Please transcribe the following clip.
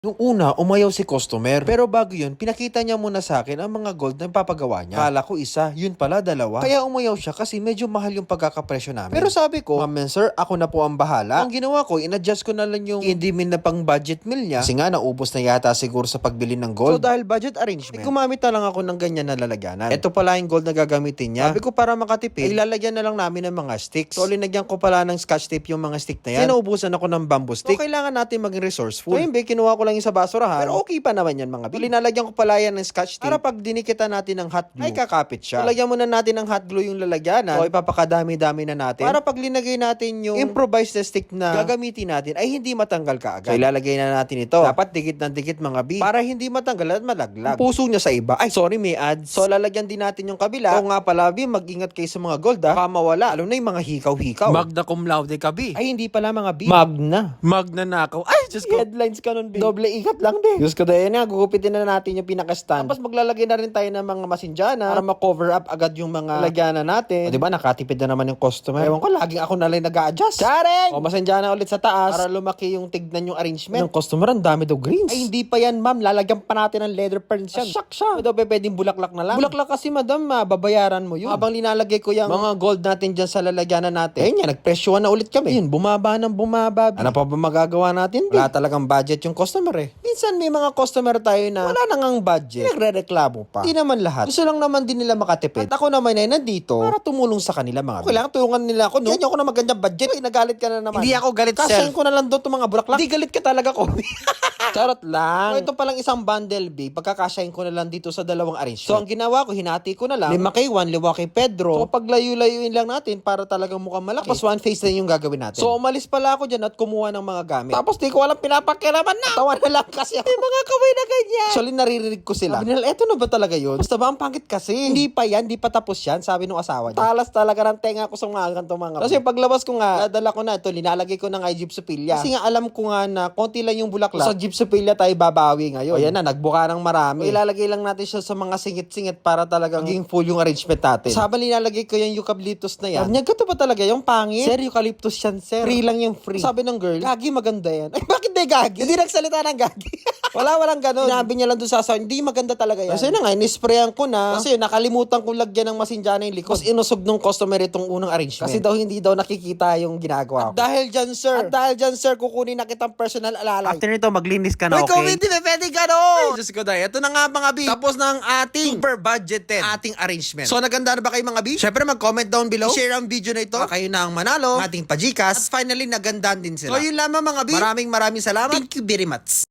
Nung una, umayaw si customer. Pero bago yun, pinakita niya muna sa akin ang mga gold na papagawa niya. Kala ko isa, yun pala dalawa. Kaya umayaw siya kasi medyo mahal yung pagkakapresyo namin. Pero sabi ko, ma'am and sir, ako na po ang bahala. Ang ginawa ko, in-adjust ko na lang yung hindi min na pang budget meal niya. Kasi nga, naubos na yata siguro sa pagbili ng gold. So dahil budget arrangement, gumamit na lang ako ng ganyan na lalagyanan. Ito pala yung gold na gagamitin niya. Sabi ko para makatipid, ilalagyan na lang namin ng mga sticks. So linagyan ko pala ng scotch tape yung mga stick na yan. Sinaubusan ako ng bamboo stick. So kailangan natin maging resourceful. So yun, kinuha ko lang yung sa basurahan. Pero okay pa naman yan mga bi. Linalagyan ko pala yan ng scotch tape para pag dinikitan natin ng hot glue, ay kakapit siya. So lagyan muna natin ng hot glue yung lalagyanan. So ipapakadami-dami na natin. Para pag linagay natin yung improvised na stick na gagamitin natin, ay hindi matanggal kaagad. So ilalagay na natin ito. Dapat dikit na dikit mga bi. Para hindi matanggal at malaglag. Ang puso niya sa iba. Ay sorry, may ads. So lalagyan din natin yung kabila. O nga pala bi, mag-ingat kayo sa mga gold ha. Baka mawala. Alam na yung mga hikaw-hikaw. Magna cum laude ka, bi. Ay hindi pala mga bi. Magna. Magnanakaw. Ay, Diyos ko. Headlines ka nun, bi. Doble ikat lang, bi. Diyos ko dahil nga, gugupitin na natin yung pinaka-stand. Tapos maglalagay na rin tayo ng mga masinjana para ma-cover up agad yung mga lagyanan natin. O diba, nakatipid na naman yung customer. Ewan ko, laging ako na lang nag-a-adjust. Charing! O masinjana ulit sa taas para lumaki yung tignan yung arrangement. Yung customer, ang dami daw greens. Ay, hindi pa yan, ma'am. Lalagyan pa natin ng leather ferns yan. Shock siya. O daw, pwedeng bulaklak na lang. Bulaklak kasi, madam, babayaran mo yun. Habang linalagay ko yung mga gold natin dyan sa lalagyanan natin. Ayun yan, nagpresyohan na ulit kami. Ayun, bumaba ng bumaba. Ano pa ba magagawa natin? Wala talagang budget yung customer eh. Minsan may mga customer tayo na wala nang ang budget. Nagre-reklamo pa. Hindi naman lahat. Gusto lang naman din nila makatipid. At ako naman ay nandito para tumulong sa kanila mga. Kailangan tulungan nila ako. No? Hindi ako na magandang budget. Ay, nagalit ka na naman. Hindi ako galit, sir. Kasayin ko na lang doon itong mga bulaklak. Hindi galit ka talaga ko. Charot lang. So, ito palang isang bundle B. Pagkakasyahin ko na lang dito sa dalawang arrangement. So ang ginawa ko, hinati ko na lang. 5 kay Juan, 5 kay Pedro. So paglayo-layuin lang natin para talagang mukhang malaki. Tapos one face na yung gagawin natin. So umalis pala ako dyan at kumuha ng mga gamit. Tapos di ko alam pinapakiraman na. Tawa na lang kasi ako. May mga kamay na ganyan. Actually naririnig ko sila. Sabi nila, eto na ba talaga yun? Basta ba ang pangit kasi? Hindi pa yan, di pa tapos yan. Sabi nung asawa niya. Talas talaga ng tenga ko sa mga ganito mga. Kasi paglabas ko nga, dadala ko na ito, linalagay ko na nga gypsophilia. Kasi nga alam ko nga na konti lang yung bulaklak. So, sa gypsophilia tayo babawi ngayon. O yan na, nagbuka ng marami. So, ilalagay lang natin siya sa mga singit-singit para talagang maging full yung arrangement natin. So, habang linalagay ko yung eucalyptus na yan, sabi niya, gato ba talaga yung pangit? Sir, eucalyptus yan, sir. Free lang yung free. Sabi ng girl, gagi maganda yan. Ay, bakit di gagi? Hindi nagsalita ng gagi. Walang ganun. Sinabi niya lang doon sa asawa, hindi maganda talaga yan. Kasi na nga, inisprayan ko na. Kasi nakalimutan kong lagyan ng masinjana yung likod. Tapos inusog nung customer itong unang arrangement. Kasi daw hindi daw nakikita yung ginagawa ko. Dahil dyan, sir, kukunin na kitang personal alalay. After nito, maglinis ka na, Uy, okay? kung hindi pwede gano'n! Ay, Diyos ko dahil. Ito na nga mga bi. Tapos na ang ating super budgeted ating arrangement. So, naganda na ba kayo mga bi? Syempre, mag-comment down below. Share ang video na ito. Kayo na ang manalo. Ating pajikas. At finally, nagandaan din sila. So, yun lamang mga bi. Maraming salamat. Thank you very much.